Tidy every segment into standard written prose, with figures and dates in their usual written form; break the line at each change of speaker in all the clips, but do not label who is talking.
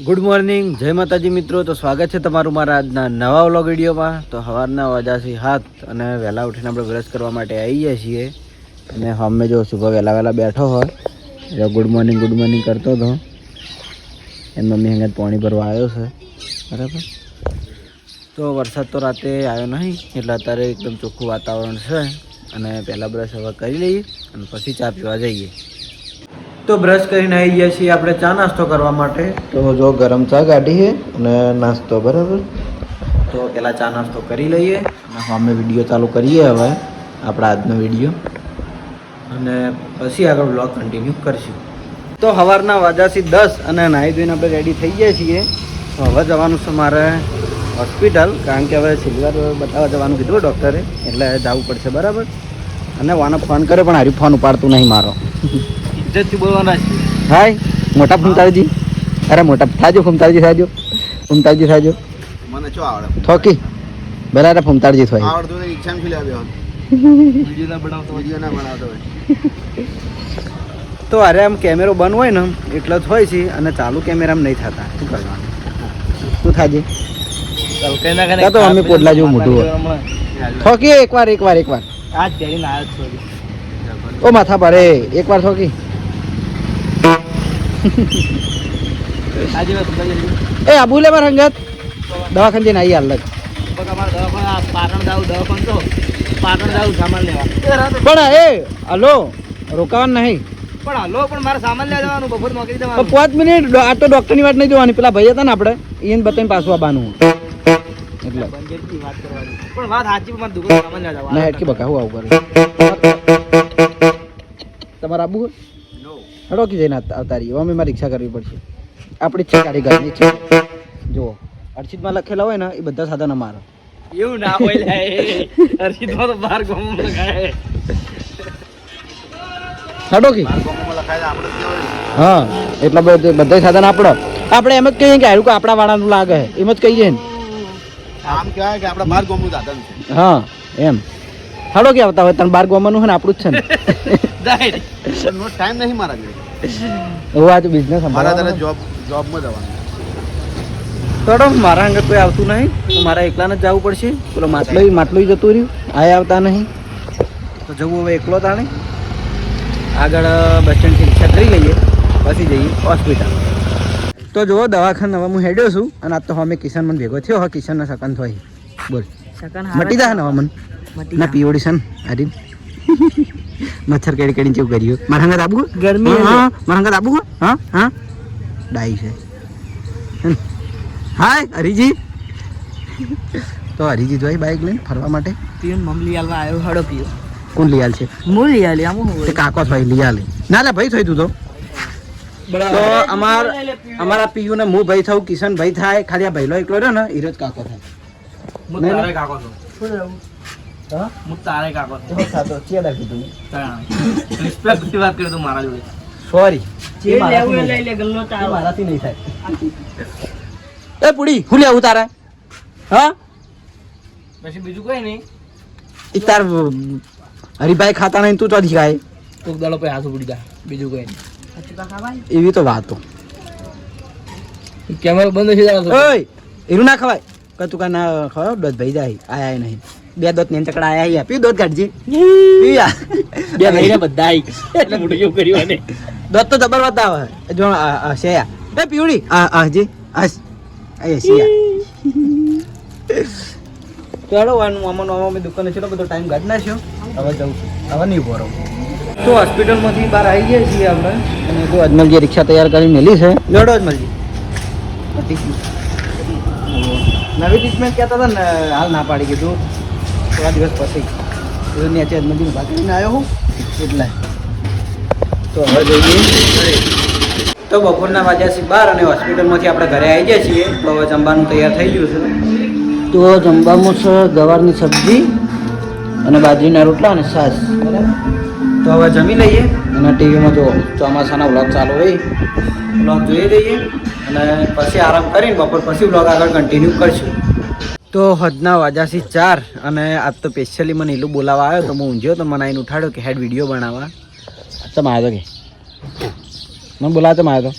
Good morning, જય માતાજી મિત્રો. તો સ્વાગત છે તમારું મારા આજના નવા વ્લોગ વિડીયોમાં. તો સવારના વાગ્યાથી 7 અને વહેલા ઉઠીને આપણે બ્રશ કરવા માટે આવી ગયા છીએ. અને અમે જો સુબહ વહેલા બેઠો હોય એટલે ગુડ મોર્નિંગ કરતો હતો. એમ મમ્મી અહીંયા પાણી ભરવા આવ્યો છે. બરાબર. તો વરસાદ તો રાતે આવ્યો નહીં એટલે અત્યારે એકદમ ચોખ્ખું વાતાવરણ છે. અને પહેલાં બ્રશ હવે કરી લઈએ અને પછી ચા પીવા જઈએ. તો બ્રશ કરીને આવી ગયા છીએ આપણે ચા નાસ્તો કરવા માટે. તો જો ગરમ ચા કાઢી છે અને નાસ્તો. બરાબર. તો પહેલાં ચા નાસ્તો કરી લઈએ અને અમે વિડીયો ચાલુ કરીએ હવે આપણા આજનો વિડીયો, અને પછી આગળ બ્લોગ કન્ટિન્યુ કરશું. તો સવારના વાગ્યાથી 10 અને નાહી ધોઈને આપણે રેડી થઈ ગયા છીએ. તો હવે જવાનું છે મારે હોસ્પિટલ, કારણ કે હવે સિલ્વર બતાવવા જવાનું કીધું ડૉક્ટરે, એટલે જવું પડશે. બરાબર. અને વાને ફોન કર્યો પણ હારી ફોન ઉપાડતું નહીં મારો. ઇજ્જતથી બોલવાના છે. હાય મોટા ફૂમતાળજી. અરે મોટા થાજો ફૂમતાળજી થાજો. મને શું આવડે થોકી બરાબર ફૂમતાળજી થોય આવડતું ને ઈચ્છા થી લાવ્યો વિડિયો ના બનાવતો હોય. તો અરે આમ કેમેરો બંધ હોય ને એટલે જ હોય છે, અને ચાલુ કેમેરામાં નહીં થતા. શું કરવાનું? શું થાજે તો અમે પોડલા જેવું મોટું હોય. થોકી એકવાર આ તેરી ના ઓ માથા પડે એકવાર થોકી. એ આબુ લે મારા અંગત દવાખાને જઈને આવી હાલ પણ એ હલો રોકાવાનું નહીં પણ મારે સામાન લેવા જવાનું બપોર નોકરી જવાનું 5 મિનિટ. આ તો ડોક્ટર ની વાત નહીં જોવાની. પેલા ભાઈ હતા ને આપણે એને બતાવીને પાછું આવવાનું એટલે પણ વાત સાચી મારે દુકાન સામાન લેવા જવાનું ના હેડકી બકા હું આવું કરું. તમારે આબુ હડો કી જઈને અવતારી અમે મારે રિક્ષા કરવી પડશે. આપણી છે ગાડી ઘરની છે. જુઓ અર્શિતમાં લખેલા હોય ને એ બધા સાધન અમારા. એવું ના હોય અર્શિતમાં તો 12 ગામમાં લખાય. હડો કી હા એટલે બધા સાધન આપણે એમ જ કહીએ કે હારું આપણા વાળાનું લાગે એમ જ કહીએ ને. આમ કહેવાય કે આપણા 12 ગામનું સાધન છે. હા એમ હડો કે આવતા હોય તને 12 ગામનું છે ને આપણું જ છે ને. ટાઈમ નહીં મારા જોડે. હું આ તો બિઝનેસ મારા તને જોબમાં જવાનું. તો મારા અંગત કોઈ આવતું નહીં તો મારા એકલાને જ જવું પડશે. પેલો માટલું જતું રહ્યું આ આવતા નહીં તો જવું હવે એકલો તાણે. આગળ બસ સ્ટેન્ડથી રિક્ષા કરી લઈએ પછી જઈએ હોસ્પિટલ. તો જુઓ દવાખાને હવે હું હેડ્યો છું અને આજ તો અમે કિશન મને ભેગો થયો. હવે કિશનને સકન થાય બોલ મટી જાય ને હવે મને ના પીઓડી છે ને અરે મચ્છર કેડી જેવું કર્યું. મારા હંગાત આબુ ગરમી હા મારા હંગાત આબુ હા ડાઈ છે. હાય હરીજી. તો હરીજી જોઈ બાઈક લઈને ફરવા માટે પીઓ મમ્મી આલવા આવ્યો. હડો પીઓ કોણ લિયાલ છે? હું લિયાલ આમ તે કાકો થઈ લિયાલ ના લે ભાઈ થઈ તું તો અમારા પીયુ ને હું ભાઈ થયું, કિશન ભાઈ થાય. ખાલી આ ભાઈલો એકલો રહ્યો ને હીરો જ કાકો થાય. કાકો છો હું તારે કાકો સાતો ચેડા કીધું રિસ્પેક્ટ થી વાત કરી તો મારા જોડે સોરી જે લેવું લઈ લે ગલ્લો તારો મારાથી નહીં થાય. એ પુડી હું લેવું તારે હા પછી બીજું કોઈ નહીં. ઈ તાર હરીભાઈ ખાતા નહીં તું ચોથી ખાય તો દાડો પે હાથ ઉડી જા બીજું કોઈ નહીં. એવી તો વાતો કેમેરો બંધ થઈ જાય. ઓય એનું ના ખવાય કે તું કા ના ખવાય દોત ભાઈ જાય આયા નહીં. 2 દોત ને ચકડા આયા પી દોત કાઢજે પીયા 2 ભાઈને બધા એટલે મોટું જેવું કર્યું ને દોત તો જબર વાત આવે જો શેયા એ પીવડી આ જી આ શેયા ચાલો મામા અમે દુકાને ચલો બધો ટાઈમ કાઢ નાખ્યો. હવે જવું હવે નહીં ભરો. તો હોસ્પિટલમાંથી બહાર આવી ગયા છીએ આપણે અને જો અજમલજી રિક્ષા તૈયાર કરી મેલી છે. જોડો અજમલજી નવી ટ્રીટમેન્ટ કહેતા હતા ને હાલ ના પાડી કીધું થોડા દિવસ પછી નીચે અજમલજીને ભાગ લઈને આવ્યો હું એટલે. તો હવે જોઈએ. તો બપોરના વાગ્યા છે 12 અને હોસ્પિટલમાંથી આપણે ઘરે આવી ગયા છીએ. તો હવે જમવાનું તૈયાર થઈ ગયું છે. તો જમવામાં છે ગવારની સબ્જી અને બાજરીના રોટલા અને છાશ. બરાબર. તો હવે જમી લઈએ અને ટીવીમાં જો ચોમાસાના વ્લોગ ચાલુ હોય વ્લોગ જોઈ દઈએ અને પછી આરામ કરીને બપોર પછી વ્લોગ આગળ કન્ટિન્યુ કરશું. તો હદના વાગ્યાથી 4 અને આજ તો સ્પેશિયલી મને એટલું બોલાવવા આવ્યો તો હું ઊંઝ્યો તો મને આઈને ઉઠાડ્યો કે હેડ વિડીયો બનાવવા. તમે આવ્યો કે મને બોલાવો તમે આવ્યો તો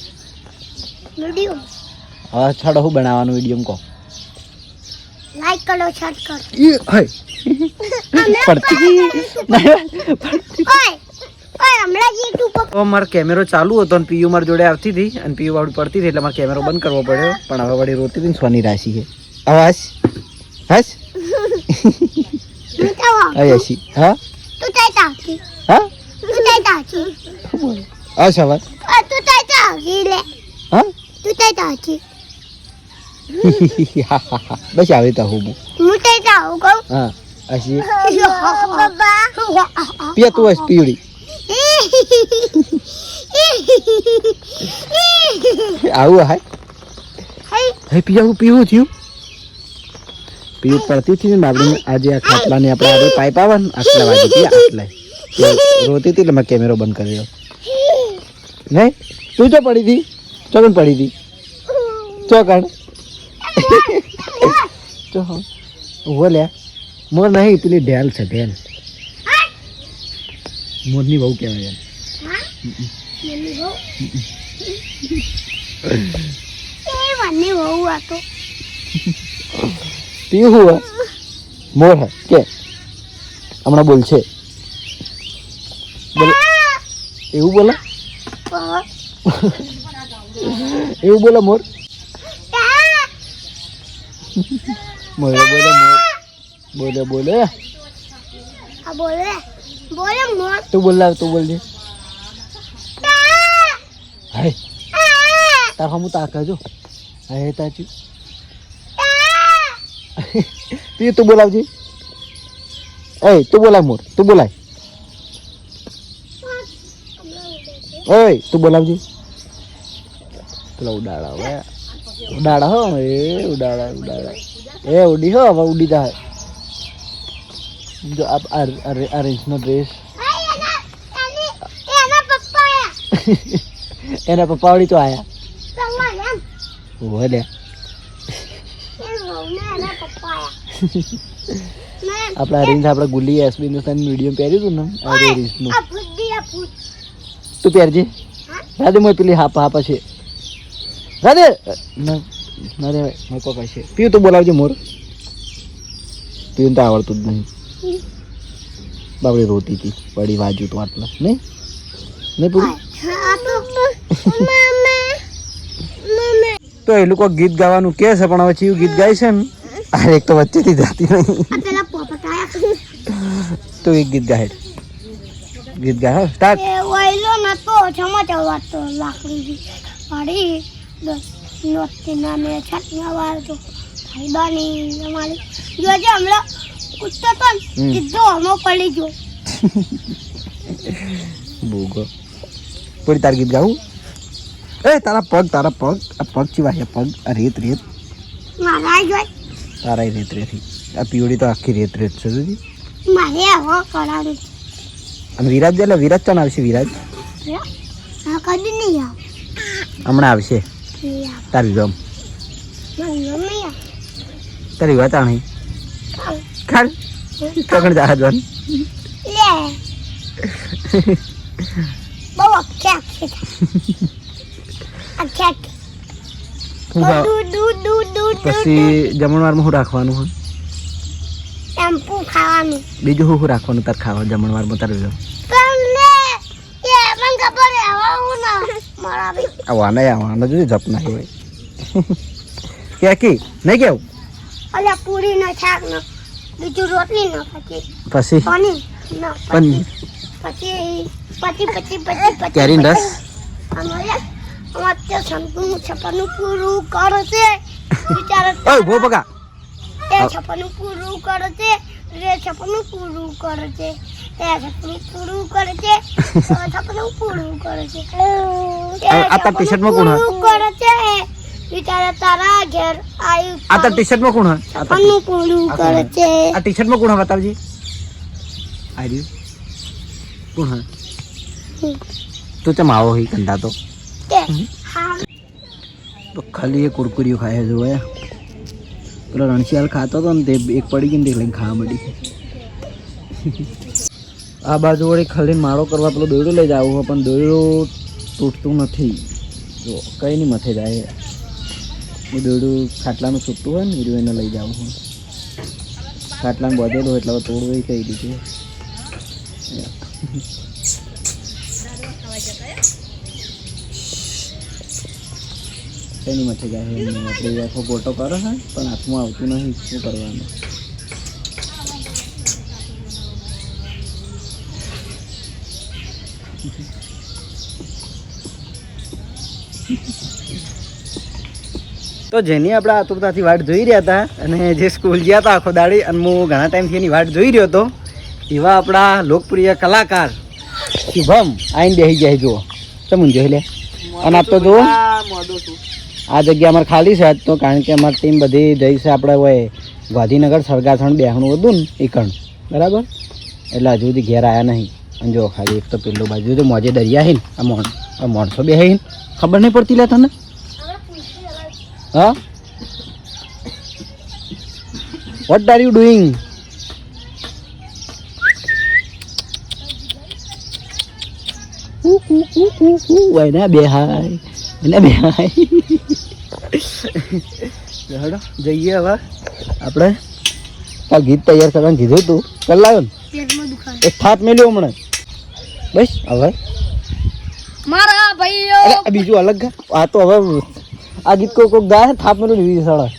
હવે છોડો હું બનાવવાનું વિડીયો કહો.
લાઈક કરો શેર કરો
એ હાય પડતી
ઓય હમણાં YouTube પર
તો મારો કેમેરો ચાલુ હતો અને પીયુ મારી જોડે આવતી હતી અને પીયુ વાળું પડતી હતી એટલે મારો કેમેરો બંધ કરવો પડ્યો. પણ હવે વળી રોતી હતી ને સોની રાશિ છે. આવાજ હસ
હું તો
આયસી હા
તું તઈ તાકી
હા
તું તઈ તાકી
આ સવાલ
તું તઈ તાકી લે
હા
તું તઈ તાકી
બસ આવી તો હું
હું તઈ તાઉ કહું
હા આશી
બાબા
પિયા તું હસ પીવડી આવું હાય હે પિયા હું પીવું થયું પીવું પડતી હતી ને આપણે આજે આ ખાટલાની આપણે આજે પાઇપ આવે ને આટલા વાગે હતી આટલા રોતી હતી એટલે મેં કેમેરો બંધ કરી દો. નહીં તું ચો પડી હતી ચોકન પડી હતી ચોકણ ચો ઉભો લે મોર નહીં પેલી ઢેલ છે ઢેલ મોરની બહુ કહેવાય યાર. પીવું હું મોર હે કે હમણાં બોલ છે એવું બોલા એવું બોલા મોર બોલે બોલે મોર બોલે બોલે
બોલે બોલે મોર
તું બોલજે હાય તાર હમું તાકાજો હાય તાચું તું બોલાવજે. ઓય તું બોલાય મોર તું બોલાય ઓય તું બોલાવજે. પેલા ઉડાડા હો એ ઉડાડા એ ઉડી હો હવે ઉડી જાય જો આ રેન્જનો ડ્રેસ એના પપ્પા વળી તો આયા બોલે આપણા રેન્જ આપણા ગુલ્લી એસબી હિન્દુસ્તાન મીડિયમ પહેર્યું હતું ને આ રેન્જનું તું પહેરજે રાધે મોય પેલી હાપા છે રાધે ના રે મોકો પાસે પીવું તો બોલાવજે મોર પીવું તો આવડતું જ નહીં બાપડી રોતી હતી પડી વાજુ તો આટલા નહીં નહીં પૂરું તો એ લોકો ગીત ગાવાનું કે છે પણ હવે ચીયું ગીત ગાય છે ને આ એક તો વચ્ચેથી જાતી નહીં તો એક ગીત ગાય સ્ટાર્ટ
વૈલો નતો સમાચાર વાતો લાકડી પાડી નોતી નામે છટના વાર તો ભાઈબાની અમારી જોજે હમણાં કૂદતો તો સીધો હમો પડી ગયો
ભૂગો પૂરી તાર ગીત ગાવું એ તારા પગ આ પગ ચીવા પગ આ રેત
મારા જોઈ
તારા રેત આ પીવડી તો આખી રેત છે દીદી
મારે હો કરાવી
અને વિરાજ એટલે વિરાજ ચાલ આવશે વિરાજ
હા કદી નહીં આવ
હમણાં આવશે તારી ગમ તારી વાત નહીં ખાડ કગણ જહાજ લે
બહુ અખ્યા
પછી જમણવારમાં શું રાખવાનું હોય
શેમ્પુ ખાવાનું
બીજું શું રાખવાનું તાર ખાવા જમણવારમાં તારે આવવાના જોઈએ જપ ના હોય કે નહીં કેવું
અલ્યા પૂરી નો શાક નો બીજું રોટલી નો
પછી
પનીર
પનીર
પછી
કેરીન રસ
છપ્પનું પૂરું કરે છે
ઓય ભો બગા
એ છપ્પનું પૂરું કરે છે રે છપ્પનું પૂરું કરે છે એ છપ્પનું પૂરું કરે છે છપ્પનું પૂરું કરે છે
આ તાર ટી-શર્ટમાં કોણ
કરે છે વિચારે તારા ઘેર આયુ
આ તાર ટી-શર્ટમાં કોણ
છપ્પનું પૂરું કરે છે
આ ટી-શર્ટમાં કોણ બતાવજે આ રહ્યું કોણ હા તું ચમ આવો હી કંડા તો ખાલી એ કુરકુરીઓ ખાય જો પેલો રણશિયાલ ખાતો હતો ને તે એક પડી ગઈ ને તે લઈને ખાવા મળી આ બાજુ વળી ખાલી માળો કરવા પેલો દોયડું લઈ જવું પણ દોયડું તૂટતું નથી જો કઈ નહીં મથે જાય એ દોરડું ખાટલાનું છૂટું હોય ને એ એને લઈ જાઉં હું ખાટલાને બધેલું હોય એટલે હવે તોડવું એ કહી દીધું એની મચે જાય આપણે આખો ગોટો કરો છે પણ હાથમાં આવતું નહીં શું કરવાનું તો જેની આપણે આતુરતાથી વાટ જોઈ રહ્યા હતા અને જે સ્કૂલ ગયા હતા આખો દાડી અને હું ઘણા ટાઈમથી એની વાટ જોઈ રહ્યો હતો એવા આપણા લોકપ્રિય કલાકાર શુભમ આઈને બેસી જાય જુઓ ચમુન જોઈ લે અને આપ તો જુઓ આ જગ્યા અમારે ખાલી છે આજ તો કારણ કે અમારી ટીમ બધી જઈ છે આપણે હોય ગાંધીનગર સરગાસણ બેહણું હતું ને એ કણ બરાબર એટલે હજુ સુધી ઘેર આવ્યા નહીં અને જો ખાલી એક તો પેલું બાજુ તો મોજે દરિયા હે ને આ માણસો બે હે ખબર નહીં પડતી લે તને હા વોટ આર યુ ડુઈંગ એને બે હાય હેડો જઈએ હવે આપણે કાલ ગીત તૈયાર કરવાનું કીધું તું કર લાવ્યો ને એક થાપ મેલ્યો હમણાં બસ હવે
મારા ભાઈઓ
બીજું અલગ આ તો હવે આ ગીત કોક ગાય થાપ મેલું લીધી સાડા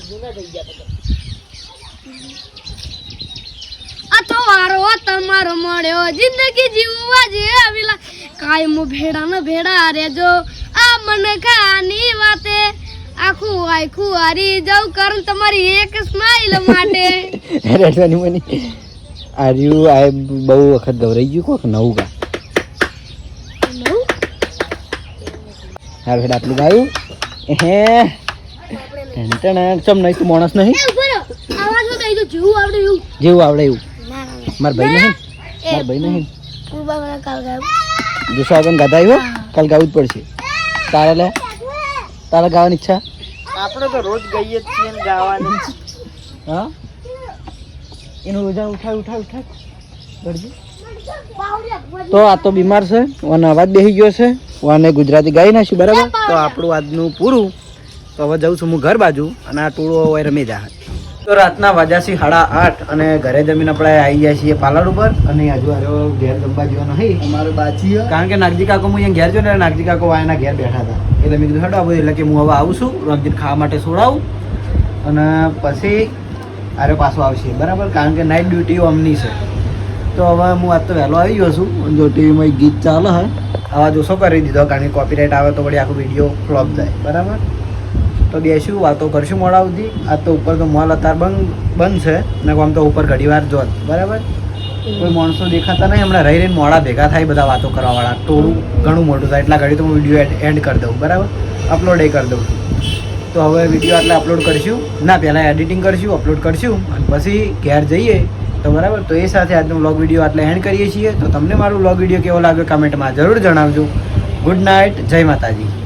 આ તો વારો તમારો મળ્યો જિંદગી જીવવા જેવીલા કાયમ ભેડા રેજો આ મન ખાની વાતે આખું હારી જાઉં કરું તમારી એક સ્માઈલ માટે
રેડવાની મની આર્યું આ બહુ વખત ગવરાઈ ગયું કોક નવું ગા હા ભેડ આટલું ગાયું હે ચમ નહીં તું માણસ નહીં જેવું આવડે એવું મારા ભાઈ નહીં દુસરા આગળ ગાતા આવ્યો કાલ ગાવું જ પડશે તારે ગાવાની ઈચ્છા આપણે તો રોજ ગઈએ જ છીએ ગાવાની હા એનું રોજા ઉઠાય તો આ તો બીમાર છે અને અવાજ બેસી ગયો છે અને ગુજરાતી ગાઈ નાખ્યું બરાબર તો આપણું આજનું પૂરું તો હવે જાઉં છું હું ઘર બાજુ અને આ ટોળો હવે રમી જા તો રાતના વાગ્યાથી 8:30 અને ઘરે જમીને આપણે આવી જાય છીએ પાલડ ઉપર અને હજુ હારો ઘેર જમવા જેવો નહીં અમારે બાજી કારણ કે નાગજી કાકો હું અહીંયા ઘેર જો ને નાગજી કાકો વાયના ઘેર બેઠા હતા એટલે મેં કીધું હેડો આવું એટલે કે હું હવે આવું છું રમજીત ખાવા માટે છોડાવું અને પછી આરે પાછો આવશે બરાબર કારણ કે નાઇટ ડ્યુટી અમની છે તો હવે હું આજ તો વહેલો આવી ગયો છું જો ટીવીમાં એક ગીત ચાલે હે આવાજ ઓછો કરી દીધો કારણ કે કોપીરાઇટ આવે તો વળી આખો વિડીયો ફ્લોપ જાય બરાબર તો બેસીશું વાતો કરશું મોડા સુધી આ તો ઉપર તો મોલ અત્યારે બંધ છે ને આમ તો ઉપર ઘડી વાર જોત બરાબર કોઈ માણસો દેખાતા નહીં હમણાં રહીને મોડા ભેગા થાય બધા વાતો કરવાવાળા ટોળું ઘણું મોટું થાય એટલા ઘડી તો હું વિડીયો એન્ડ કરી દઉં બરાબર અપલોડ કરી દઉં તો હવે વિડીયો આટલે અપલોડ કરીશું ના પહેલાં એડિટિંગ કરીશું અપલોડ કરીશું અને પછી ઘેર જઈએ તો બરાબર તો એ સાથે આજનો વ્લોગ વિડીયો આટલે એન્ડ કરીએ છીએ તો તમને મારું વ્લોગ વિડીયો કેવો લાગ્યો કમેન્ટમાં જરૂર જણાવજો ગુડ નાઇટ જય માતાજી